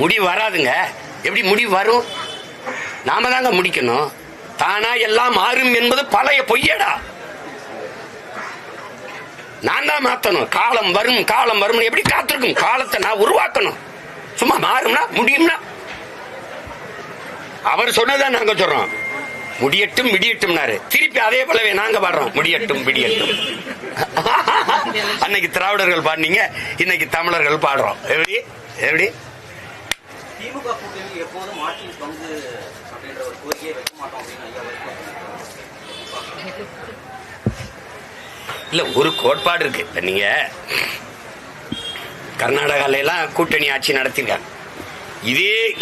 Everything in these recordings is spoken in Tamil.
முடிவு வராதுங்க. எப்படி முடிவு வரும்? நாம தாங்க முடிக்கணும். தானா எல்லாம் மாறும் என்பது பழைய பொய்யடா. நான் தான் மாத்தணும். காலம் வரும் காலம் வரும் எப்படி காத்திருக்கும்? காலத்தை நான் உருவாக்கணும். சும்மா மாறும்னா முடியும்னா அவர் சொன்னதான் நாங்க சொல்றோம். முடியட்டும் விடியட்டும்னாரு. திருப்பி அதே போலவே நாங்க பாடுறோம், முடியட்டும் விடியட்டும். அன்னைக்கு திராவிடர்கள் பாடினீங்க, இன்னைக்கு தமிழர்கள் பாடுறோம். எப்படி எப்படி திமுக கூட்டணி எப்போதும் ஆட்சியில் பங்கு அப்படின்ற ஒரு கோரிக்கையை வைக்க மாட்டோம் இல்ல, ஒரு கோட்பாடு இருக்கு. இப்ப நீங்க கர்நாடகால எல்லாம் கூட்டணி ஆட்சி நடத்திருக்காங்க.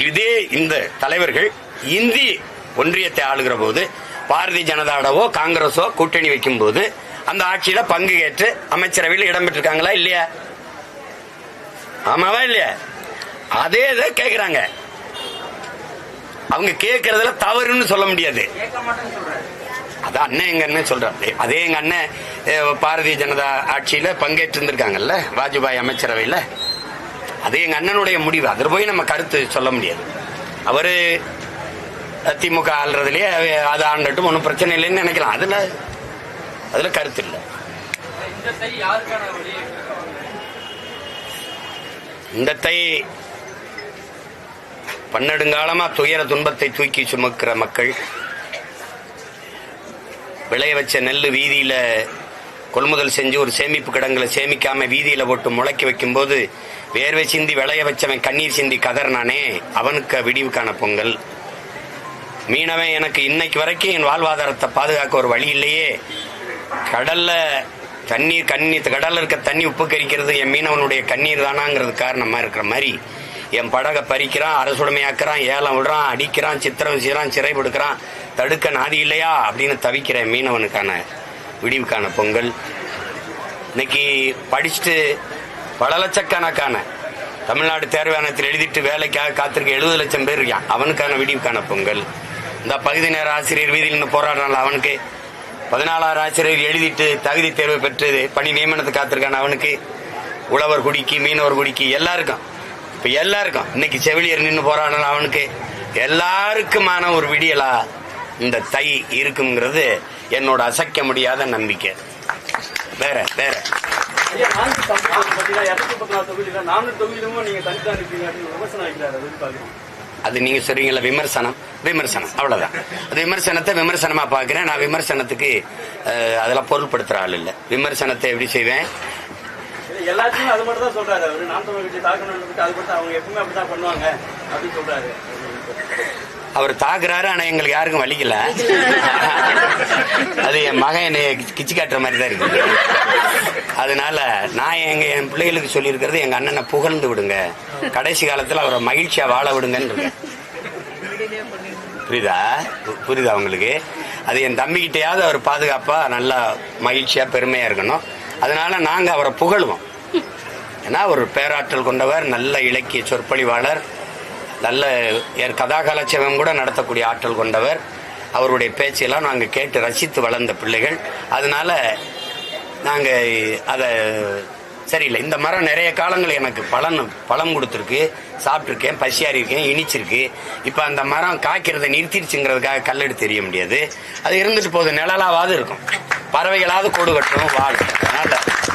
இதே இந்த தலைவர்கள் இந்தி ஒன்றியத்தை ஆளுகிற போது பாரதிய ஜனதாவோ காங்கிரஸோ கூட்டணி வைக்கும் போது அந்த ஆட்சியில பங்கு ஏற்று அமைச்சரவையில் இடம்பெற்றிருக்காங்களா இல்லையா? ஆமாவா இல்லையா? அதே இதை கேட்கிறாங்க. அவங்க கேட்கறதுல தவறுன்னு சொல்ல முடியாது. அதான் அண்ணன் எங்க அண்ணன் சொல்றாரு. அதே எங்க அண்ணன் பாரதிய ஜனதா ஆட்சியில பங்கேற்று இருந்திருக்காங்கல்ல, வாஜ்பாய் அமைச்சரவையில். அது எங்க அண்ணனுடைய முடிவு. அதில் போய் நம்ம கருத்து சொல்ல முடியாது. அவரு திமுக ஆள்றதுலயே அது ஆண்டட்டும், ஒன்றும் பிரச்சனை இல்லைன்னு நினைக்கலாம். அதுல கருத்து இல்லை. இந்த தை பன்னெடுங்காலமா துயர துன்பத்தை தூக்கி சுமக்கிற மக்கள், விளைய வச்ச நெல்லு வீதியில கொள்முதல் செஞ்சு ஒரு சேமிப்பு கிடங்குல சேமிக்காம வீதியில போட்டு முளைக்க வைக்கும் போது வேர்வை சிந்தி விளைய வச்சவன் கண்ணீர் சிந்தி கதர்னானே, அவனுக்கு விடிவுக்கான பொங்கல். மீனவன் எனக்கு இன்னைக்கு வரைக்கும் என் வாழ்வாதாரத்தை பாதுகாக்க ஒரு வழி இல்லையே, கடல்ல கடல்ல இருக்க தண்ணி உப்பு கரிக்கிறது என் மீனவனுடைய கண்ணீர் தானாங்கிறது காரணமா இருக்கிற மாதிரி என் படகை பறிக்கிறான், அரசுடைமையாக்குறான், ஏலம் விடுறான், அடிக்கிறான், சித்திரம் செய்யறான், சிறைப்படுக்கிறான், தடுக்க நாதி இல்லையா அப்படின்னு தவிக்கிற மீனவனுக்கான விடிவுக்கான பொங்கல். இன்னைக்கு படிச்சுட்டு பல லட்சக்கணக்கான தமிழ்நாடு தேர்வாணையத்தில் எழுதிட்டு வேலைக்காக காத்திருக்க 70 லட்சம் பேர் இருக்கான், அவனுக்கான விடிவுக்கான பொங்கல். இந்த பகுதி நேர ஆசிரியர் வீதியில் போராடுறான், அவனுக்கு 14 ஆசிரியர் எழுதிட்டு தகுதி தேர்வு பெற்று பணி நியமனத்தை காத்திருக்கான், அவனுக்கு உழவர் குடிக்கு மீனவர் குடிக்கு எல்லாருக்கும். இப்ப எல்லாருக்கும் இன்னைக்கு செவிலியர் நின்று போராடலாம், அவனுக்கு எல்லாருக்குமான ஒரு விடியலா இந்த தை இருக்குங்கிறது என்னோட அசைக்க முடியாத நம்பிக்கை. வேற வேற அது நீங்க சொல்றீங்கல்ல விமர்சனம் அவ்வளவுதான். அது விமர்சனத்தை விமர்சனமா பாக்குறேன். நான் விமர்சனத்துக்கு அதெல்லாம் பொருள்படுத்துற ஆள் இல்ல. விமர்சனத்தை எப்படி செய்வேன்? எல்லாத்தையும் அது மட்டும் தான் சொல்றாரு அவரு. நாம் தமிழ் கட்சி தாக்கணும் அது மட்டும் அவங்க எப்பவுமே அப்படிதான் பண்ணுவாங்க அப்படின்னு சொல்றாரு. அவர் தாக்குறாரு, ஆனா எங்களுக்கு யாருக்கும் வலிக்கல. அது என் மகன் என்னை கிச்சு காட்டுற மாதிரி தான் இருக்கு. அதனால நான் என் பிள்ளைகளுக்கு சொல்லியிருக்கிறது, எங்க அண்ணனை புகழ்ந்து விடுங்க, கடைசி காலத்துல அவரை மகிழ்ச்சியா வாழ விடுங்கன்னு. புரியுதா உங்களுக்கு? அது என் தம்பிக்கிட்டையாவது அவர் பாதுகாப்பா நல்லா மகிழ்ச்சியா பெருமையா இருக்கணும். அதனால நாங்க அவரை புகழுவோம். ஏன்னா ஒரு பேராற்றல் கொண்டவர், நல்ல இலக்கிய சொற்பொழிவாளர், நல்ல கதாகலட்சேபம் கூட நடத்தக்கூடிய ஆற்றல் கொண்டவர். அவருடைய பேச்செல்லாம் நாங்கள் கேட்டு ரசித்து வளர்ந்த பிள்ளைகள். அதனால நாங்கள் அதை சரியில்லை. இந்த மரம் நிறைய காலங்கள் எனக்கு பழம் கொடுத்துருக்கு, சாப்பிட்ருக்கேன், பசியாரி இருக்கேன், இனிச்சிருக்கு. இப்போ அந்த மரம் காய்க்கிறத நிறுத்திடுச்சுங்கிறதுக்காக கல்லெடுத்து தெரிய முடியாது. அது இருந்துட்டு போகுது, நிழலாவது இருக்கும், பறவைகளாவது கூடு கட்டும் வாழும். அதனால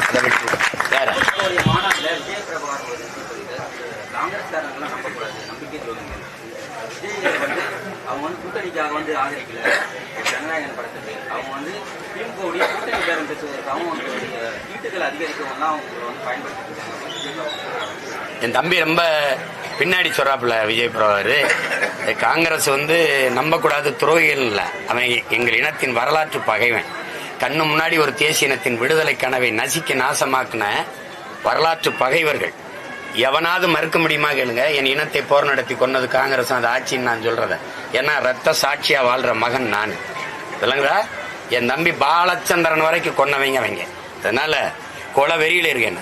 அதை விட்டு வேற அவங்க வந்து கூட்டணிக்காக வந்து ஆதரிக்கல ஜனநாயகன் படத்துக்கு. அவங்க வந்து திமுகவுடைய கூட்டணி பேரம் பேசுவதற்காகவும் வீட்டுகள் அதிகரிக்கவும் அவங்க வந்து பயன்படுத்திட்டு. என் தம்பி ரொம்ப பின்னாடி சொல்றாப்புல விஜய் பிரபாகர். காங்கிரஸ் வந்து நம்பக்கூடாது துரோகிகள் இல்லை, அவன் எங்கள் இனத்தின் வரலாற்று பகைவன். கண்ணு முன்னாடி ஒரு தேசிய இனத்தின் விடுதலை கனவை நசிக்க நாசமாக்கின வரலாற்று பகைவர்கள். எவனாவது மறுக்க முடியுமா கேளுங்க? என் இனத்தை போர் நடத்தி கொன்னது காங்கிரஸ், அது ஆட்சின்னு நான் சொல்றத. ஏன்னா ரத்த சாட்சியா வாழ்ற மகன் நான். இல்லைங்களா? என் தம்பி பாலச்சந்திரன் வரைக்கும் கொன்னவங்க அவங்க. அதனால கொலை வெறியில இருக்கேன்.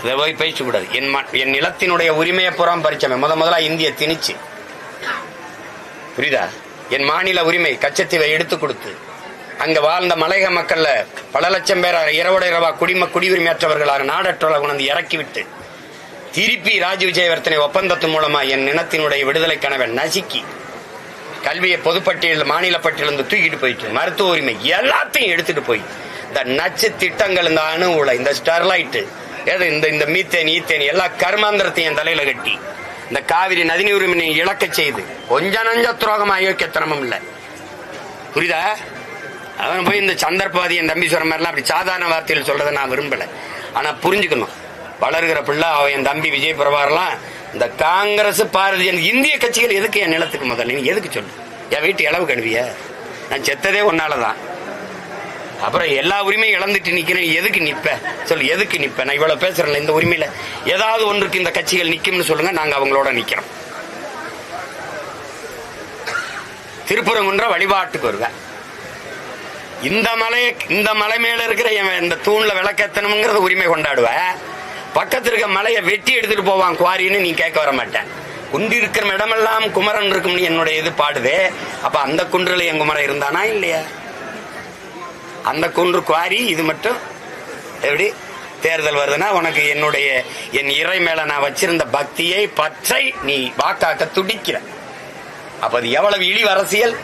இதை போய் பேச கூடாது. என் நிலத்தினுடைய உரிமையை புறம் பறிச்சவன் முதலா இந்திய திணிச்சு. புரியுதா? என் மாநில உரிமை கச்சத்தீவை எடுத்து கொடுத்து அங்க வாழ்ந்த மலையக மக்கள்ல பல லட்சம் பேர் இரவோட இரவா குடியுரிமையற்றவர்களாக நாடற்றவர்களாக கொண்டு இறக்கிவிட்டு திருப்பி ராஜீவ் ஜெயவர்த்தனை ஒப்பந்தத்தின் மூலமா என் இனத்தினுடைய விடுதலை கனவை நசுக்கி கல்வியை பொதுப்பட்டியல் மாநில பட்டியலிருந்து தூக்கிட்டு போயிட்டு மருத்துவ உரிமை எல்லாத்தையும் எடுத்துட்டு போய் இந்த நச்சு திட்டங்கள், இந்த அணு உலை, இந்த ஸ்டெர்லைட், இந்த மீத்தேன் ஈத்தேன் எல்லா கர்மாந்திரத்தையும் என் தலையில கட்டி இந்த காவிரி நதிநீர் உரிமையை இழக்க செய்து கொஞ்ச நஞ்ச துரோகம் அயோக்கியத்தனமும் இல்லை. புரியுதா? அவன் போய் இந்த சந்தர்ப்பாதி என் தம்பி சொல்ற மாதிரிலாம் அப்படி சாதாரண வார்த்தையில் சொல்றதை நான் விரும்பல. ஆனா புரிஞ்சுக்கணும், வளர்கிற பிள்ளை அவன் என் தம்பி விஜய் பிரபாகர்லாம் இந்த காங்கிரஸ் பாரதி இந்திய கட்சிகள் எதுக்கு என் நிலத்துக்கு முதல்ல நீ எதுக்கு சொல்லு? என் வீட்டு இளவு கழுவிய நான் செத்ததே ஒன்னாலதான். அப்புறம் எல்லா உரிமையும் இழந்துட்டு நிக்கிறேன், எதுக்கு நிப்ப சொல்லு? எதுக்கு நிப்ப? நான் இவ்வளவு பேசுறேன்ல, இந்த உரிமையில ஏதாவது ஒன்றுக்கு இந்த கட்சிகள் நிக்கும்னு சொல்லுங்க, நாங்க அவங்களோட நிக்கிறோம். திருப்பரங்குன்ற வழிபாட்டுக்கு வருவேன். இந்த மலை மேல இருக்கிற இந்த தூண்ல விளக்கேத்தணுங்கிறத உரிமை கொண்டாடுவேன். பக்கத்துல இருக்க மலையை வெட்டி எடுத்துட்டு போவான் குவாரின்னு நீ கேட்க வர மாட்டேன். குண்டு இருக்கிற இடமெல்லாம் குமரன் இருக்கும்னு என்னுடைய இது பாடுதே. அப்ப அந்த குன்றுல என் குமரன் இருந்தானா இல்லையா? அந்த குன்று குவாரி இது மட்டும் எப்படி தேர்தல் வருதுன்னா உனக்கு என் இறை மேல நான் வச்சிருந்த பக்தியை பற்றை நீ வாக்காக்க துடிக்கிற. அப்ப அது எவ்வளவு இழிவு அரசியல்!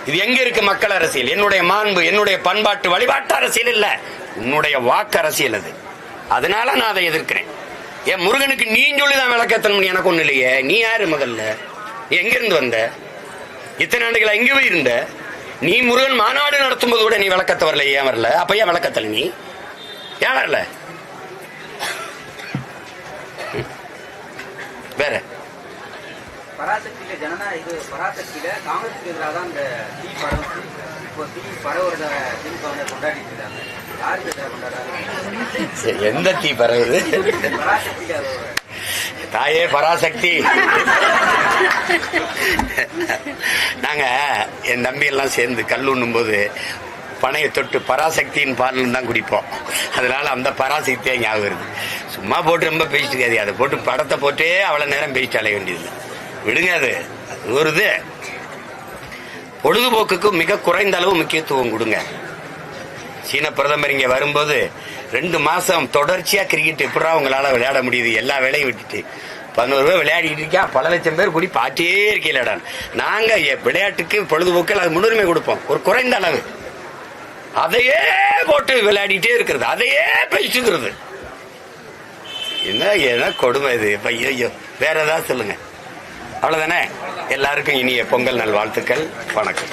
இது எங்க இருக்கு மக்கள் அரசியல்? என்னுடைய மாண்பு, என்னுடைய பண்பாட்டு வழிபாட்டு அரசியல் இல்ல, உன்னுடைய வாக்கு அரசியல் அது. அதனால நான் அதை எதிர்க்கிறேன். என் முருகனுக்கு நீ சொல்லிதான் விளக்கத்தணும் எனக்கு ஒண்ணு இல்லையே. நீ யாரு முதல்ல? நீ எங்க இருந்து வந்த? இத்தனை ஆண்டுகளா எங்க போய் இருந்த? நீ முருகன் மாநாடு நடத்தும் போது கூட நீ விளக்கத்த வரல. ஏன் வரல? அப்ப ஏன் விளக்கத்தல? நீ ஏன் வரல? வேற பராசக்தியில ஜனநாயக பராசக்தியில காங்கிரஸுக்கு எதிராக தான் இந்த தீ பரவுச்சு. இப்போ தீ பரவுறத திமுக கொண்டாடிட்டு இருக்காங்க. யாருக்கு எதிராக கொண்டாடுறாங்க? எந்த தீ பரவுது? பராசக்தியில தாயே பராசக்தி. நாங்க என் தம்பி எல்லாம் சேர்ந்து கல் உண்ணும் போது பனையை தொட்டு பராசக்தியின் பால் தான் குடிப்போம். அதனால அந்த பராசக்தியா ஞாபகம் இருக்கு. சும்மா போட்டு ரொம்ப பேசிட்டு இருக்காது. அதை போட்டு படத்தை போட்டே அவ்வளவு நேரம் பேசிட்டு அலைய வேண்டியது. விடுங்க, அது ஒரு இது. பொழுதுபோக்குக்கு மிக குறைந்த அளவு முக்கியத்துவம் கொடுங்க. சீன பிரதமர் இங்க வரும்போது 2 மாசம் தொடர்ச்சியா கிரிக்கெட் எப்படா உங்களால விளையாட முடியுது? எல்லா வேலையும் விட்டுட்டு 11 பேர் விளையாடிட்டு இருக்கா, பல லட்சம் பேர் கூடி பாட்டே இருக்கீங்களா? நாங்க விளையாட்டுக்கு பொழுதுபோக்கில் அது முன்னுரிமை கொடுப்போம். ஒரு குறைந்த அளவு அதையே போட்டு விளையாடிட்டே இருக்கிறது, அதையே பேசிக்கிறது. என்ன கொடுமை இது! ஐயோ, வேற ஏதாவது சொல்லுங்க. அவ்வளவுதானே. எல்லாருக்கும் இனிய பொங்கல் நல் வாழ்த்துக்கள். வணக்கம்.